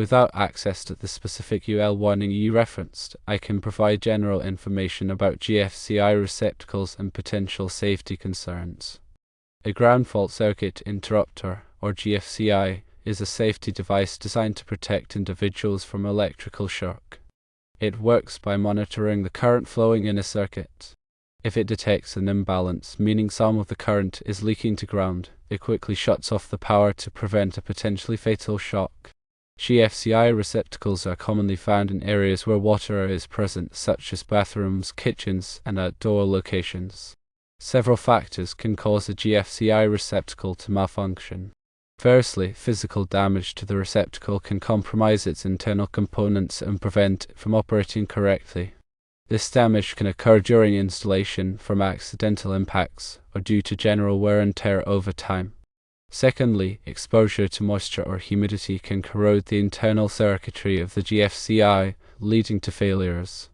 Without access to the specific UL warning you referenced, I can provide general information about GFCI receptacles and potential safety concerns. A ground fault circuit interrupter, or GFCI, is a safety device designed to protect individuals from electrical shock. It works by monitoring the current flowing in a circuit. If it detects an imbalance, meaning some of the current is leaking to ground, it quickly shuts off the power to prevent a potentially fatal shock. GFCI receptacles are commonly found in areas where water is present, such as bathrooms, kitchens, and outdoor locations. Several factors can cause a GFCI receptacle to malfunction. Firstly, physical damage to the receptacle can compromise its internal components and prevent it from operating correctly. This damage can occur during installation from accidental impacts or due to general wear and tear over time. Secondly, exposure to moisture or humidity can corrode the internal circuitry of the GFCI, leading to failures.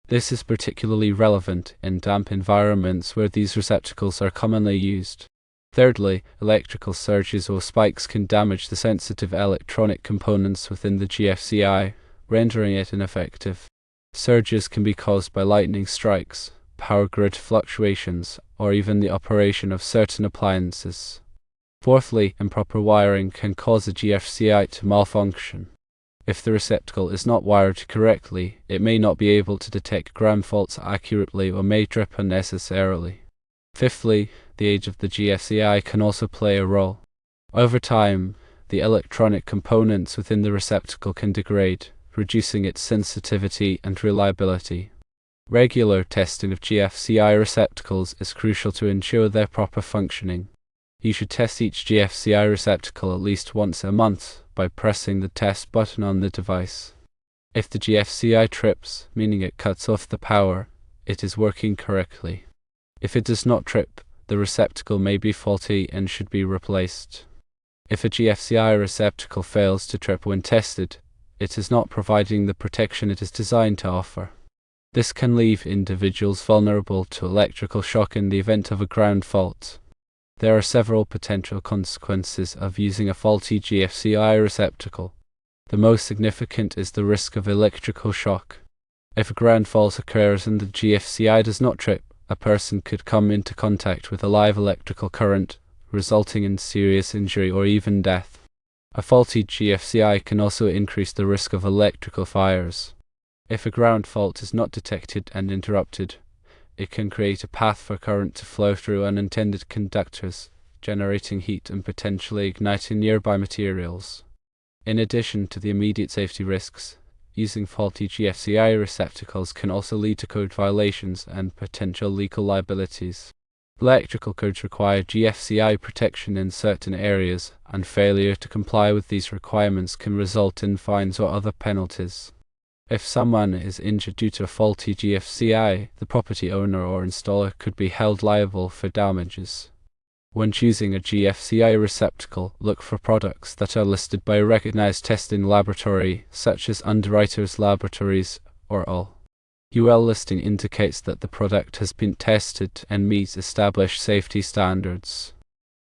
This is particularly relevant in damp environments where these receptacles are commonly used. Thirdly, electrical surges or spikes can damage the sensitive electronic components within the GFCI, rendering it ineffective. Surges can be caused by lightning strikes, power grid fluctuations, or even the operation of certain appliances. Fourthly, improper wiring can cause a GFCI to malfunction. If the receptacle is not wired correctly, it may not be able to detect ground faults accurately or may trip unnecessarily. Fifthly, the age of the GFCI can also play a role. Over time, the electronic components within the receptacle can degrade, reducing its sensitivity and reliability. Regular testing of GFCI receptacles is crucial to ensure their proper functioning. You should test each GFCI receptacle at least once a month by pressing the test button on the device. If the GFCI trips, meaning it cuts off the power, it is working correctly. If it does not trip, the receptacle may be faulty and should be replaced. If a GFCI receptacle fails to trip when tested, it is not providing the protection it is designed to offer. This can leave individuals vulnerable to electrical shock in the event of a ground fault. There are several potential consequences of using a faulty GFCI receptacle. The most significant is the risk of electrical shock. If a ground fault occurs and the GFCI does not trip, a person could come into contact with a live electrical current, resulting in serious injury or even death. A faulty GFCI can also increase the risk of electrical fires. If a ground fault is not detected and interrupted, it can create a path for current to flow through unintended conductors, generating heat and potentially igniting nearby materials. In addition to the immediate safety risks, using faulty GFCI receptacles can also lead to code violations and potential legal liabilities. Electrical codes require GFCI protection in certain areas, and failure to comply with these requirements can result in fines or other penalties. If someone is injured due to a faulty GFCI, the property owner or installer could be held liable for damages. When choosing a GFCI receptacle, look for products that are listed by a recognized testing laboratory, such as Underwriters Laboratories or UL. UL listing indicates that the product has been tested and meets established safety standards.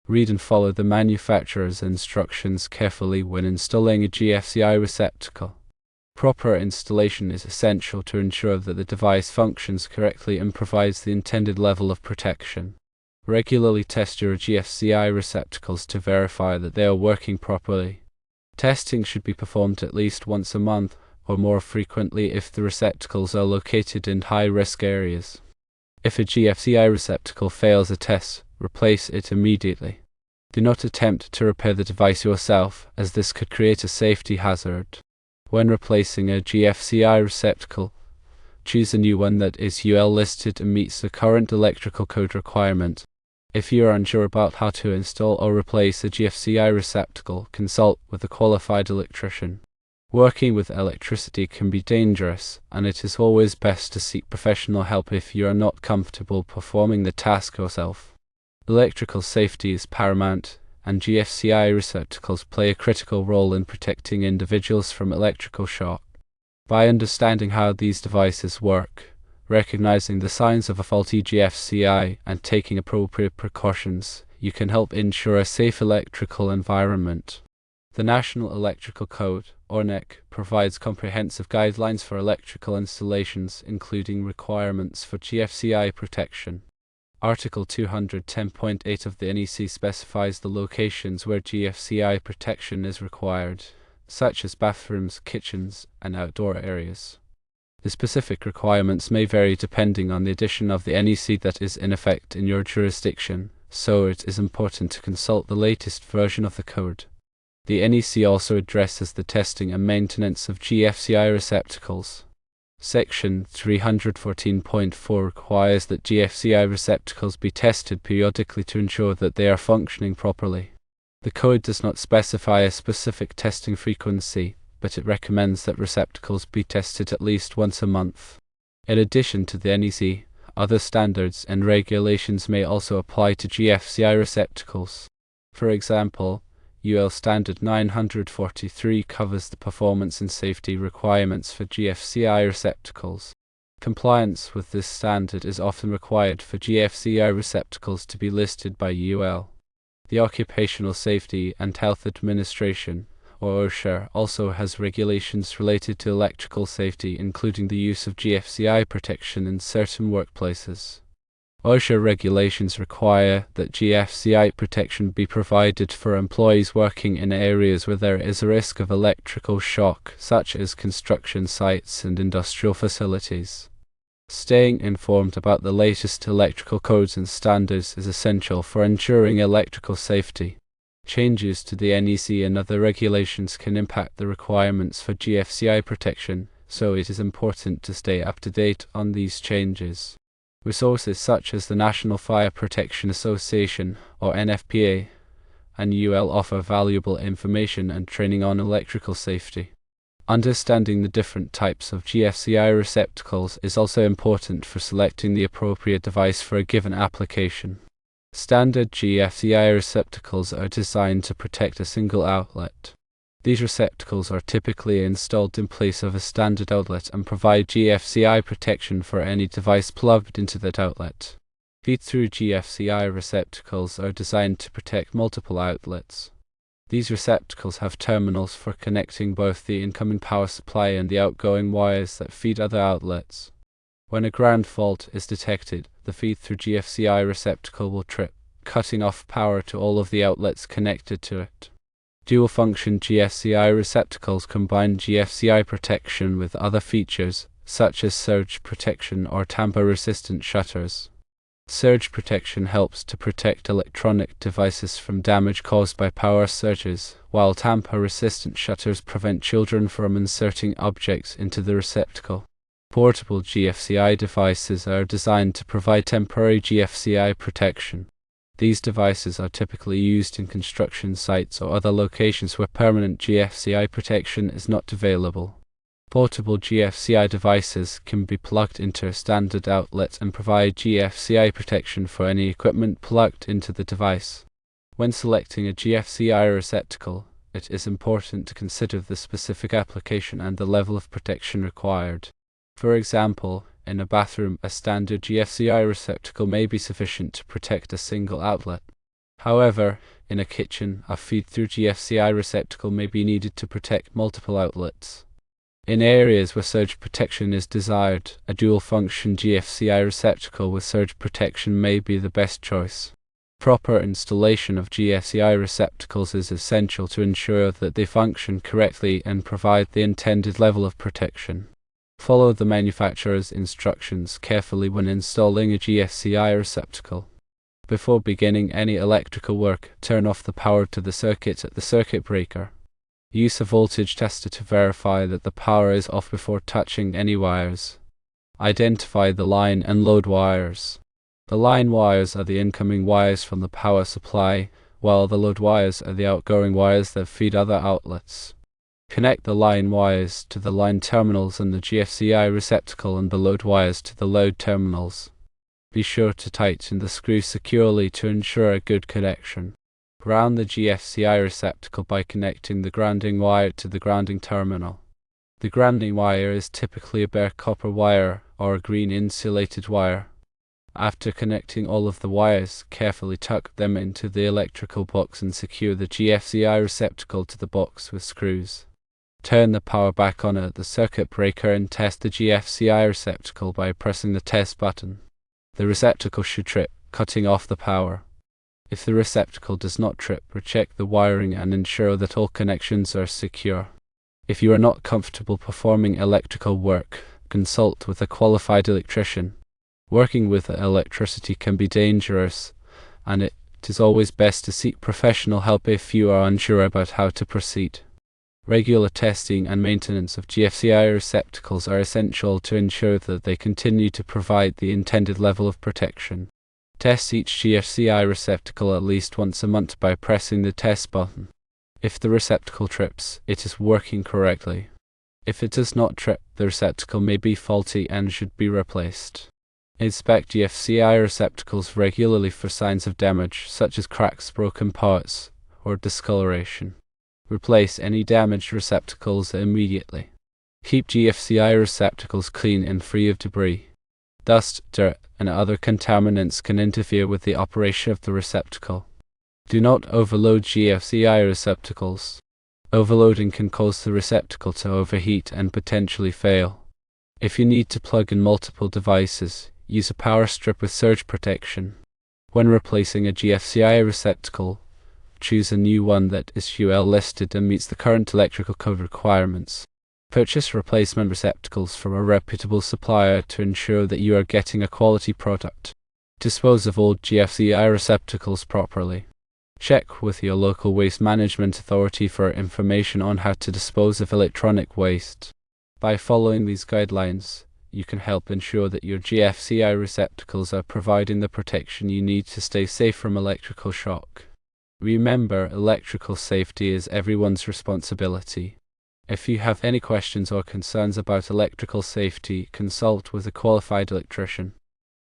Read and follow the manufacturer's instructions carefully when installing a GFCI receptacle. Proper installation is essential to ensure that the device functions correctly and provides the intended level of protection. Regularly test your GFCI receptacles to verify that they are working properly. Testing should be performed at least once a month, or more frequently if the receptacles are located in high-risk areas. If a GFCI receptacle fails a test, replace it immediately. Do not attempt to repair the device yourself, as this could create a safety hazard. When replacing a GFCI receptacle, choose a new one that is UL listed and meets the current electrical code requirement. If you are unsure about how to install or replace a GFCI receptacle, consult with a qualified electrician. Working with electricity can be dangerous, and it is always best to seek professional help if you are not comfortable performing the task yourself. Electrical safety is paramount, and GFCI receptacles play a critical role in protecting individuals from electrical shock. By understanding how these devices work, recognizing the signs of a faulty GFCI, and taking appropriate precautions, you can help ensure a safe electrical environment. The National Electrical Code, or NEC, provides comprehensive guidelines for electrical installations, including requirements for GFCI protection. Article 210.8 of the NEC specifies the locations where GFCI protection is required, such as bathrooms, kitchens, and outdoor areas. The specific requirements may vary depending on the edition of the NEC that is in effect in your jurisdiction, so it is important to consult the latest version of the code. The NEC also addresses the testing and maintenance of GFCI receptacles. Section 314.4 requires that GFCI receptacles be tested periodically to ensure that they are functioning properly. The code does not specify a specific testing frequency, but it recommends that receptacles be tested at least once a month. In addition to the NEC, other standards and regulations may also apply to GFCI receptacles. For example, UL Standard 943 covers the performance and safety requirements for GFCI receptacles. Compliance with this standard is often required for GFCI receptacles to be listed by UL. The Occupational Safety and Health Administration, or OSHA, also has regulations related to electrical safety, including the use of GFCI protection in certain workplaces. OSHA regulations require that GFCI protection be provided for employees working in areas where there is a risk of electrical shock, such as construction sites and industrial facilities. Staying informed about the latest electrical codes and standards is essential for ensuring electrical safety. Changes to the NEC and other regulations can impact the requirements for GFCI protection, so it is important to stay up to date on these changes. Resources such as the National Fire Protection Association, or NFPA, and UL offer valuable information and training on electrical safety. Understanding the different types of GFCI receptacles is also important for selecting the appropriate device for a given application. Standard GFCI receptacles are designed to protect a single outlet. These receptacles are typically installed in place of a standard outlet and provide GFCI protection for any device plugged into that outlet. Feed-through GFCI receptacles are designed to protect multiple outlets. These receptacles have terminals for connecting both the incoming power supply and the outgoing wires that feed other outlets. When a ground fault is detected, the feed-through GFCI receptacle will trip, cutting off power to all of the outlets connected to it. Dual-function GFCI receptacles combine GFCI protection with other features, such as surge protection or tamper-resistant shutters. Surge protection helps to protect electronic devices from damage caused by power surges, while tamper-resistant shutters prevent children from inserting objects into the receptacle. Portable GFCI devices are designed to provide temporary GFCI protection. These devices are typically used in construction sites or other locations where permanent GFCI protection is not available. Portable GFCI devices can be plugged into a standard outlet and provide GFCI protection for any equipment plugged into the device. When selecting a GFCI receptacle, it is important to consider the specific application and the level of protection required. For example, in a bathroom, a standard GFCI receptacle may be sufficient to protect a single outlet. However, in a kitchen, a feed-through GFCI receptacle may be needed to protect multiple outlets. In areas where surge protection is desired, a dual-function GFCI receptacle with surge protection may be the best choice. Proper installation of GFCI receptacles is essential to ensure that they function correctly and provide the intended level of protection. Follow the manufacturer's instructions carefully when installing a GFCI receptacle. Before beginning any electrical work, turn off the power to the circuit at the circuit breaker. Use a voltage tester to verify that the power is off before touching any wires. Identify the line and load wires. The line wires are the incoming wires from the power supply, while the load wires are the outgoing wires that feed other outlets. Connect the line wires to the line terminals in the GFCI receptacle and the load wires to the load terminals. Be sure to tighten the screw securely to ensure a good connection. Ground the GFCI receptacle by connecting the grounding wire to the grounding terminal. The grounding wire is typically a bare copper wire or a green insulated wire. After connecting all of the wires, carefully tuck them into the electrical box and secure the GFCI receptacle to the box with screws. Turn the power back on at the circuit breaker and test the GFCI receptacle by pressing the test button. The receptacle should trip, cutting off the power. If the receptacle does not trip, recheck the wiring and ensure that all connections are secure. If you are not comfortable performing electrical work, consult with a qualified electrician. Working with electricity can be dangerous, and it is always best to seek professional help if you are unsure about how to proceed. Regular testing and maintenance of GFCI receptacles are essential to ensure that they continue to provide the intended level of protection. Test each GFCI receptacle at least once a month by pressing the test button. If the receptacle trips, it is working correctly. If it does not trip, the receptacle may be faulty and should be replaced. Inspect GFCI receptacles regularly for signs of damage, such as cracks, broken parts, or discoloration. Replace any damaged receptacles immediately. Keep GFCI receptacles clean and free of debris. Dust, dirt, and other contaminants can interfere with the operation of the receptacle. Do not overload GFCI receptacles. Overloading can cause the receptacle to overheat and potentially fail. If you need to plug in multiple devices, use a power strip with surge protection. When replacing a GFCI receptacle, choose a new one that is UL listed and meets the current electrical code requirements. Purchase replacement receptacles from a reputable supplier to ensure that you are getting a quality product. Dispose of old GFCI receptacles properly. Check with your local waste management authority for information on how to dispose of electronic waste. By following these guidelines, you can help ensure that your GFCI receptacles are providing the protection you need to stay safe from electrical shock. Remember, electrical safety is everyone's responsibility. If you have any questions or concerns about electrical safety, consult with a qualified electrician.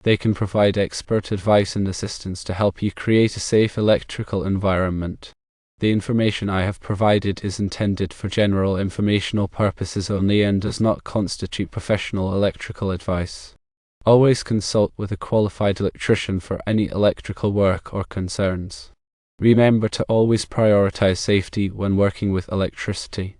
They can provide expert advice and assistance to help you create a safe electrical environment. The information I have provided is intended for general informational purposes only and does not constitute professional electrical advice. Always consult with a qualified electrician for any electrical work or concerns. Remember to always prioritize safety when working with electricity.